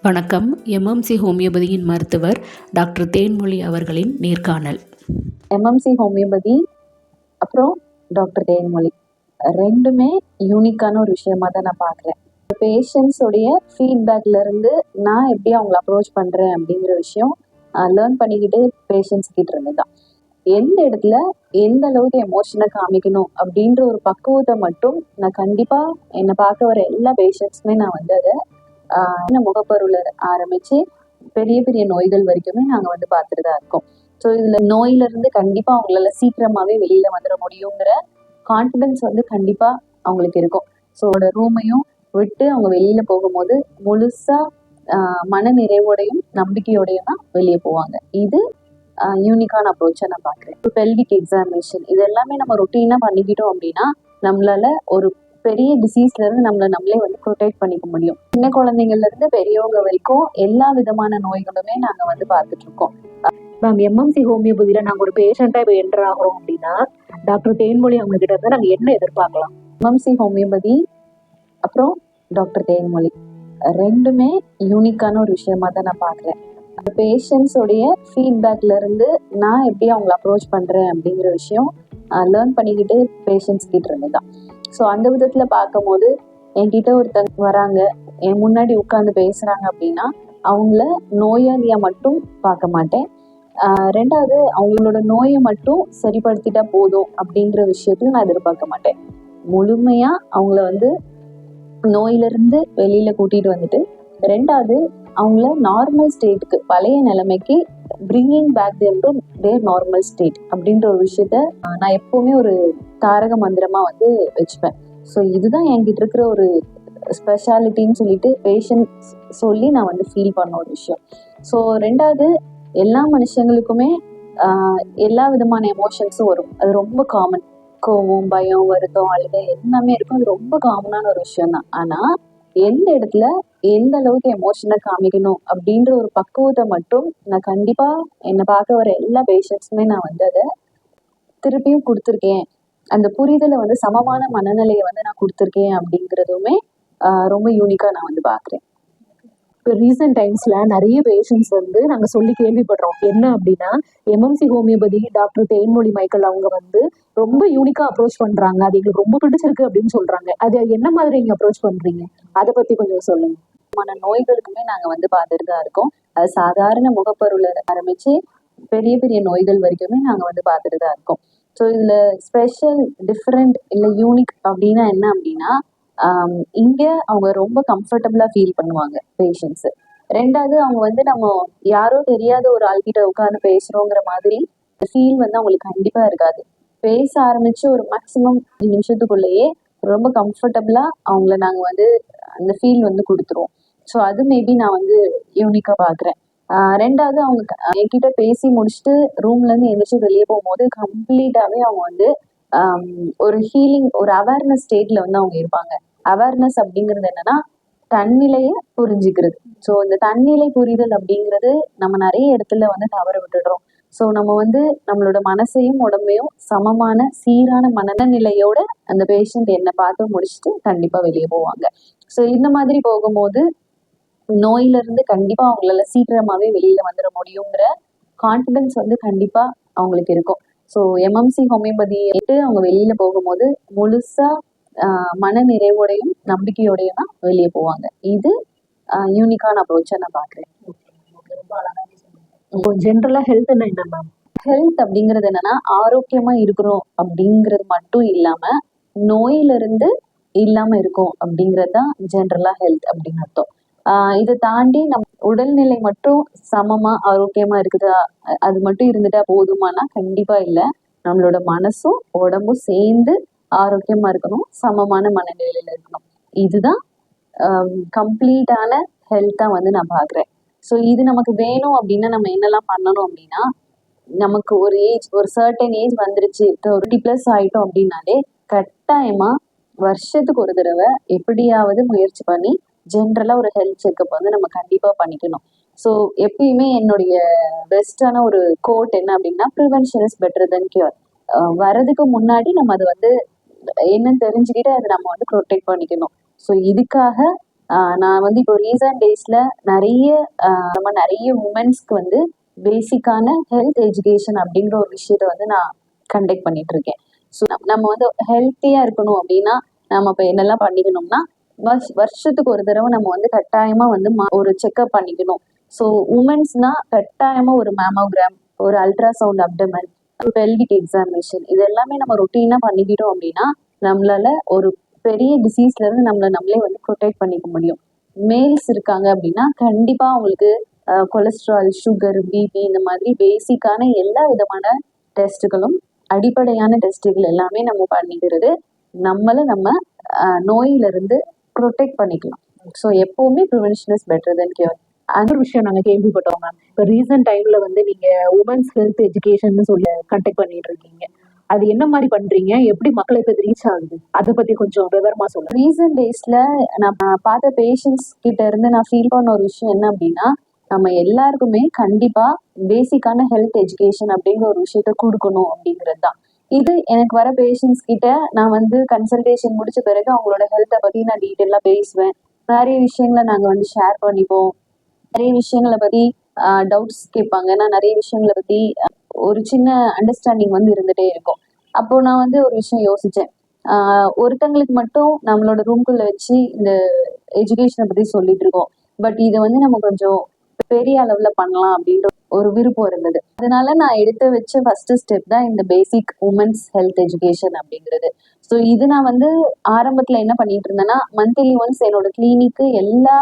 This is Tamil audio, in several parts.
வணக்கம். எம்எம்சி ஹோமியோபதியின் மருத்துவர் டாக்டர் தேன்மொழி அவர்களின் நேர்காணல். எம்எம்சி ஹோமியோபதி அப்புறம் டாக்டர் தேன்மொழி ரெண்டுமே யூனிக்கான ஒரு விஷயமா தான் நான் பார்க்குறேன். பேஷண்ட்ஸோடைய ஃபீட்பேக்லேருந்து நான் எப்படி அவங்கள அப்ரோச் பண்ணுறேன் அப்படிங்கிற விஷயம் லேர்ன் பண்ணிக்கிட்டே பேஷண்ட்ஸ் கிட்ட இருந்து தான். எந்த இடத்துல எந்த அளவுக்கு எமோஷனை காமிக்கணும் அப்படின்ற ஒரு பக்குவத்தை மட்டும் நான் கண்டிப்பாக என்னை பார்க்க வர எல்லா பேஷண்ட்ஸுமே நான் வந்து அதை முகப்பருவில் ஆரம்பித்து பெரிய பெரிய நோய்கள் வரைக்குமே நாங்கள் வந்து பார்த்துட்டு தான் இருக்கோம். ஸோ இதில் நோயிலிருந்து கண்டிப்பாக அவங்களால சீக்கிரமாகவே வெளியில் வந்துட முடியுங்கிற கான்ஃபிடென்ஸ் வந்து கண்டிப்பாக அவங்களுக்கு இருக்கும். ஸோ ரூமையும் விட்டு அவங்க வெளியில் போகும்போது முழுசாக மன நிறைவோடையும் நம்பிக்கையோடையும் தான் வெளியே போவாங்க. இது யூனிக்கான அப்ரோச்சை நான் பார்க்குறேன். இப்போ பெல்விக் எக்ஸாமினேஷன் இது எல்லாமே நம்ம ரொட்டீனாக பண்ணிக்கிட்டோம் அப்படின்னா நம்மளால ஒரு பெரிய டிசீஸ்லேருந்து நம்மளே வந்து ப்ரொடெக்ட் பண்ணிக்க முடியும். சின்ன குழந்தைங்கள்லேருந்து பெரியவங்க வரைக்கும் எல்லா விதமான நோய்களுமே நாங்கள் வந்து பார்த்துட்டு இருக்கோம். மேம், எம்எம்சி ஹோமியோபதியில் நாங்கள் ஒரு பேஷண்ட்டாக இப்போ என்டர் ஆகிறோம் அப்படின்னா டாக்டர் தேன்மொழி அவங்க கிட்ட இருந்து நாங்கள் என்ன எதிர்பார்க்கலாம்? எம்எம்சி ஹோமியோபதி அப்புறம் டாக்டர் தேன்மொழி ரெண்டுமே யூனிக்கான ஒரு விஷயமா தான் நான் பார்க்குறேன். பேஷண்ட்ஸோடைய ஃபீட்பேக்லேருந்து நான் எப்படி அவங்கள அப்ரோச் பண்ணுறேன் அப்படிங்கிற விஷயம் லேர்ன் பண்ணிக்கிட்டே பேஷண்ட்ஸ் கிட்ட இருந்து தான். ஸோ அந்த விதத்தில் பார்க்கும்போது என்கிட்ட ஒருத்தங்க வராங்க, என் முன்னாடி உட்காந்து பேசுகிறாங்க அப்படின்னா அவங்கள நோயாளியாக மட்டும் பார்க்க மாட்டேன். ரெண்டாவது அவங்களோட நோயை மட்டும் சரிப்படுத்திட்டா போதும் அப்படிங்கிற விஷயத்தையும் நான் எதிர்பார்க்க மாட்டேன். முழுமையாக அவங்கள வந்து நோயிலிருந்து வெளியில் கூட்டிகிட்டு வந்துட்டு ரெண்டாவது அவங்கள நார்மல் ஸ்டேட்டுக்கு பழைய நிலைமைக்கு bringing back them to their normal state அப்படின்ற ஒரு விஷயத்த நான் எப்பவுமே ஒரு தாரக மந்திரமாக வந்து வச்சுப்பேன். ஸோ இதுதான் என்கிட்ட இருக்கிற ஒரு ஸ்பெஷாலிட்டின்னு சொல்லிட்டு பேஷண்ட் சொல்லி நான் வந்து ஃபீல் பண்ண ஒரு விஷயம். ஸோ ரெண்டாவது எல்லா மனுஷங்களுக்குமே எல்லா விதமான எமோஷன்ஸும் வரும். அது ரொம்ப காமன். கோவம், பயம், வருத்தம், அழுகை எல்லாமே இருக்கும். அது ரொம்ப காமனான ஒரு விஷயம் தான். ஆனால் எந்த இடத்துல எந்த அளவுக்கு எமோஷனை காமிக்கணும் அப்படின்ற ஒரு பக்குவத்தை மட்டும் நான் கண்டிப்பாக என்னை பார்க்க வர எல்லா பேஷண்ட்ஸுமே நான் வந்து அதை திருப்பியும் கொடுத்துருக்கேன். அந்த புரிதலை வந்து சமமான மனநிலையை வந்து நான் கொடுத்துருக்கேன் அப்படிங்கிறதுமே ரொம்ப யூனிக்காக நான் வந்து பார்க்குறேன். இப்போ ரீசெண்ட் டைம்ஸில் நிறைய பேஷண்ட்ஸ் வந்து நாங்கள் சொல்லி கேள்விப்படுறோம். என்ன அப்படின்னா MMC homeopathy doctor Thenmozhi Michael அவங்க வந்து ரொம்ப யூனிக்காக அப்ரோச் பண்ணுறாங்க, அது எங்களுக்கு ரொம்ப பிடிச்சிருக்கு அப்படின்னு சொல்கிறாங்க. அது என்ன மாதிரி நீங்கள் அப்ரோச் பண்ணுறீங்க, அதை பற்றி கொஞ்சம் சொல்லுங்கள். நோய்களுக்குமே நாங்கள் வந்து பார்த்துட்டு தான் இருக்கோம். அது சாதாரண முகப்பருவில் ஆரம்பித்து பெரிய பெரிய நோய்கள் வரைக்குமே நாங்கள் வந்து பார்த்துட்டு தான் இருக்கோம். ஸோ இதில் ஸ்பெஷல், டிஃப்ரெண்ட் இல்லை யூனிக் அப்படின்னா என்ன அப்படின்னா இங்கே அவங்க ரொம்ப கம்ஃபர்டபுளாக ஃபீல் பண்ணுவாங்க பேஷண்ட்ஸு. ரெண்டாவது அவங்க வந்து நம்ம யாரோ தெரியாத ஒரு ஆள்கிட்ட உட்காந்து பேசுகிறோங்கிற மாதிரி ஃபீல் வந்து அவங்களுக்கு கண்டிப்பாக இருக்காது. பேச ஆரம்பித்து ஒரு மேக்ஸிமம் 5 நிமிஷத்துக்குள்ளேயே ரொம்ப கம்ஃபர்டபுளாக அவங்கள நாங்கள் வந்து அந்த ஃபீல் வந்து கொடுத்துருவோம். ஸோ அது மேபி நான் வந்து யூனிக்காக பார்க்குறேன். ரெண்டாவது அவங்க என்கிட்ட பேசி முடிச்சுட்டு ரூம்லேருந்து எழுந்திரிச்சு வெளியே போகும்போது கம்ப்ளீட்டாகவே அவங்க வந்து ஒரு ஹீலிங், ஒரு அவேர்னஸ் ஸ்டேட்டில் வந்து அவங்க இருப்பாங்க. அவேர்னஸ் அப்படிங்கிறது என்னன்னா தன்னிலையை புரிஞ்சுக்கிறது. ஸோ இந்த தன்னிலை புரிதல் அப்படிங்கிறது நம்ம நிறைய இடத்துல வந்து தவற விட்டுடுறோம். ஸோ நம்ம வந்து நம்மளோட மனசையும் உடம்பையும் சமமான சீரான மனநிலையோட அந்த பேஷண்ட் என்னை பார்த்து முடிச்சுட்டு கண்டிப்பாக வெளியே போவாங்க. ஸோ இந்த மாதிரி போகும்போது நோயிலிருந்து கண்டிப்பாக அவங்களால சீக்கிரமாகவே வெளியில் வந்துட முடியுங்கிற கான்ஃபிடென்ஸ் வந்து கண்டிப்பாக அவங்களுக்கு இருக்கும். ஸோ எம்எம்சி ஹோமியோபதிட்டு அவங்க வெளியில் போகும்போது முழுசாக மன நிறைவோடையும் நம்பிக்கையோடையும் தான் வெளியே போவாங்க. இது யூனிக்கான அப்ரோச்சை நான் பார்க்குறேன். ஜென்ரலாக ஹெல்த்னா என்ன மேம்? ஹெல்த் அப்படிங்கிறது என்னன்னா ஆரோக்கியமாக இருக்கிறோம் அப்படிங்கிறது மட்டும் இல்லாமல் நோயிலிருந்து இல்லாமல் இருக்கும் அப்படிங்கிறது தான் ஜென்ரலாக ஹெல்த் அப்படின்னு அர்த்தம். இதை தாண்டி நம் உடல்நிலை மட்டும் சமமாக ஆரோக்கியமாக இருக்குதா, அது மட்டும் இருந்துட்டா போதுமானா கண்டிப்பாக இல்லை. நம்மளோட மனசும் உடம்பும் சேர்ந்து ஆரோக்கியமாக இருக்கணும், சமமான மனநிலையில் இருக்கணும். இதுதான் கம்ப்ளீட்டான ஹெல்த்தாக வந்து நான் பார்க்குறேன். ஸோ இது நமக்கு வேணும் அப்படின்னா நம்ம என்னெல்லாம் பண்ணணும் அப்படின்னா, நமக்கு ஒரு ஏஜ், ஒரு சர்டன் ஏஜ் வந்துருச்சு, 30+ ஆகிட்டோம் அப்படின்னாலே கட்டாயமாக வருஷத்துக்கு ஒரு தடவை எப்படியாவது முயற்சி பண்ணி ஜென்ரலாக ஒரு ஹெல்த் செக்அப் வந்து நம்ம கண்டிப்பாக பண்ணிக்கணும். ஸோ எப்பயுமே என்னுடைய பெஸ்டான ஒரு கோட் என்ன அப்படின்னா, prevention is better then cure. வரதுக்கு முன்னாடி நம்ம அதை வந்து என்னன்னு தெரிஞ்சுக்கிட்டு அதை நம்ம வந்து ப்ரொடெக்ட் பண்ணிக்கணும். ஸோ இதுக்காக நான் வந்து இப்போ ரீசன்ட் டேஸில் நிறைய உமன்ஸ்க்கு வந்து பேசிக்கான ஹெல்த் எஜுகேஷன் அப்படிங்கிற ஒரு விஷயத்த வந்து நான் கண்டக்ட் பண்ணிட்டு இருக்கேன். ஸோ நம்ம வந்து ஹெல்த்தியாக இருக்கணும் அப்படின்னா நம்ம இப்போ என்னெல்லாம் பண்ணிக்கணும்னா வருஷத்துக்கு ஒரு தடவை நம்ம வந்து கட்டாயமாக வந்து ஒரு செக்அப் பண்ணிக்கணும். ஸோ உமன்ஸ்னா கட்டாயமாக ஒரு மேமோகிராம், ஒரு அல்ட்ராசவுண்ட் அப்டமன், பெல்விக் எக்ஸாமினேஷன் இது எல்லாமே நம்ம ரொட்டீனாக பண்ணிக்கிட்டோம் அப்படின்னா நம்மளால ஒரு பெரிய டிசீஸ்ல இருந்து நம்மளே வந்து ப்ரொடெக்ட் பண்ணிக்க முடியும். மேல்ஸ் இருக்காங்க அப்படின்னா கண்டிப்பா அவங்களுக்கு கொலஸ்ட்ரால், சுகர், பிபி இந்த மாதிரி பேசிக்கான எல்லா விதமான டெஸ்ட்டுகளும் அடிப்படையான டெஸ்ட்டுகள் எல்லாமே நம்ம பண்ணிக்கிறது நம்ம நோயிலிருந்து ப்ரொடெக்ட் பண்ணிக்கலாம். ஸோ எப்பவுமே prevention is better then cure. அந்த விஷயம் நாங்கள் கேள்விப்பட்டோம் மேம். இப்போ ரீசெண்ட் டைம்ல வந்து நீங்க உமன்ஸ் ஹெல்த் எஜுகேஷன் சொல்லி கண்டக்ட் பண்ணிட்டு இருக்கீங்க. அது என்ன மாதிரி பண்றீங்க, எப்படி மக்களுக்கு அது ரீச் ஆகுது, அதை பத்தி கொஞ்சம் விவரமா சொல்லுங்க. ரீசன்ட் டேஸ்ல நான் பார்த்த பேஷண்ட்ஸ் கிட்ட இருந்து நான் ஃபீல் பண்ண ஒரு விஷயம் என்ன அப்படின்னா, நம்ம எல்லாருக்குமே கண்டிப்பா பேசிக்கான ஹெல்த் எஜுகேஷன் அப்படிங்கிற ஒரு விஷயத்த கொடுக்கணும் அப்படிங்கிறது தான். இது எனக்கு வர பேஷண்ட்ஸ் கிட்ட நான் வந்து கன்சல்டேஷன் முடிச்ச பிறகு அவங்களோட ஹெல்த்தை பத்தி நான் டீட்டெயிலாக பேசுவேன். நிறைய விஷயங்களை நாங்க வந்து ஷேர் பண்ணிப்போம். நிறைய விஷயங்களை பத்தி டவுட்ஸ் கேட்பாங்க. நான் நிறைய விஷயங்களை பத்தி ஒரு சின்ன அண்டர்ஸ்டாண்டிங் வந்து இருந்துட்டே இருக்கும். அப்போ நான் வந்து ஒரு விஷயம் யோசிச்சேன். ஒருத்தங்களுக்கு மட்டும் நம்மளோட ரூம்குள்ள வச்சு இந்த எஜுகேஷனை பத்தி சொல்லிட்டு இருக்கோம். பட் இதை வந்து நம்ம கொஞ்சம் பெரிய அளவுல பண்ணலாம் அப்படின்ற ஒரு விருப்பம் இருந்தது. அதனால நான் எடுத்து வச்ச ஃபர்ஸ்ட் ஸ்டெப் தான் இந்த பேசிக் உமன்ஸ் ஹெல்த் எஜுகேஷன் அப்படிங்கிறது. ஸோ இது நான் வந்து ஆரம்பத்துல என்ன பண்ணிட்டு இருந்தேன்னா, மந்த்லி ஒன்ஸ் என்னோட கிளினிக்கு எல்லா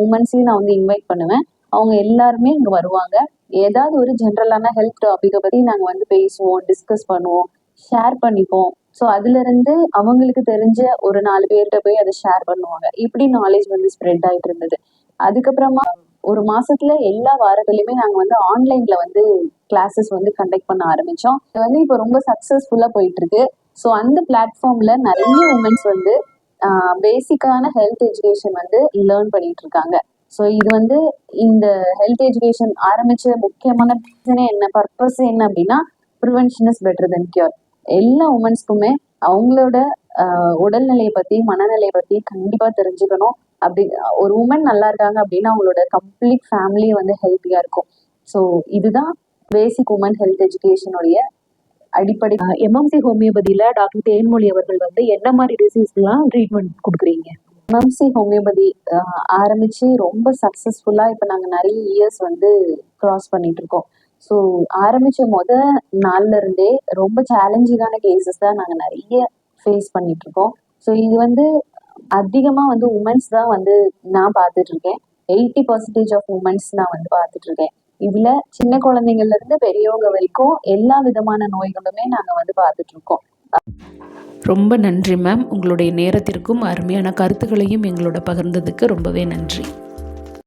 உமன்ஸையும் நான் வந்து இன்வைட் பண்ணுவேன். அவங்க எல்லாருமே இங்க வருவாங்க. ஏதாவது ஒரு ஜென்ரலான ஹெல்த் டாபிக்கை பத்தி நாங்க வந்து பேசுவோம், டிஸ்கஸ் பண்ணுவோம், ஷேர் பண்ணிப்போம். ஸோ அதுல இருந்து அவங்களுக்கு தெரிஞ்ச ஒரு 4 பேர்கிட்ட போய் அதை ஷேர் பண்ணுவாங்க. இப்படி நாலேஜ் வந்து ஸ்ப்ரெட் ஆயிட்டு இருந்தது. அதுக்கப்புறமா ஒரு மாசத்துல எல்லா வாரத்துலயுமே நாங்க வந்து ஆன்லைன்ல வந்து கிளாஸஸ் வந்து கண்டக்ட் பண்ண ஆரம்பிச்சோம். இது வந்து இப்போ ரொம்ப சக்சஸ்ஃபுல்லா போயிட்டு இருக்கு. ஸோ அந்த பிளாட்ஃபார்ம்ல நிறைய உமன்ஸ் வந்து பேசிக்கான ஹெல்த் எஜுகேஷன் வந்து லேர்ன் பண்ணிட்டு இருக்காங்க. ஸோ இது வந்து இந்த ஹெல்த் எஜுகேஷன் ஆரம்பிச்ச முக்கியமான பர்பஸ் என்ன அப்படின்னா, prevention is better then cure. எல்லா உமன்ஸ்க்குமே அவங்களோட உடல்நிலையை பத்தி, மனநிலையை பத்தி கண்டிப்பா தெரிஞ்சுக்கணும். அப்படி ஒரு உமன் நல்லா இருக்காங்க அப்படின்னா அவங்களோட கம்ப்ளீட் ஃபேமிலி வந்து ஹெல்த்தியா இருக்கும். ஸோ இதுதான் பேசிக் உமன் ஹெல்த் எஜுகேஷனுடைய அடிப்படை. எம்எம்சி ஹோமியோபதியில டாக்டர் தேன்மொழி அவர்கள் வந்து என்ன மாதிரி டிசீஸ்லாம் ட்ரீட்மெண்ட் கொடுக்குறீங்க? எம்எம்சி ஹோமியோபதி ஆரம்பிச்சு ரொம்ப சக்சஸ்ஃபுல்லா இப்போ நாங்க நிறைய இயர்ஸ் வந்து கிராஸ் பண்ணிட்டு இருக்கோம். ஸோ ஆரம்பிச்ச நாள்ல இருந்தே ரொம்ப சேலஞ்சிங்கான கேசஸ் தான் நாங்க நிறைய ஃபேஸ் பண்ணிட்டு இருக்கோம். ஸோ இது வந்து அதிகமா வந்து உமன்ஸ் தான் வந்து நான் பார்த்துட்டு இருக்கேன். 80% ஆஃப் உமன்ஸ் நான் வந்து பார்த்துட்டு இருக்கேன். இதுல சின்ன குழந்தைங்கள்ல இருந்து பெரியவங்க வரைக்கும் எல்லா விதமான நோய்களுமே நாங்க வந்து பார்த்துட்டு இருக்கோம். ரொம்ப நன்றி மேம். உங்களுடைய நேரத்திற்கும் அருமையான கருத்துக்களையும் எங்களோட பகிர்ந்ததுக்கு ரொம்பவே நன்றி.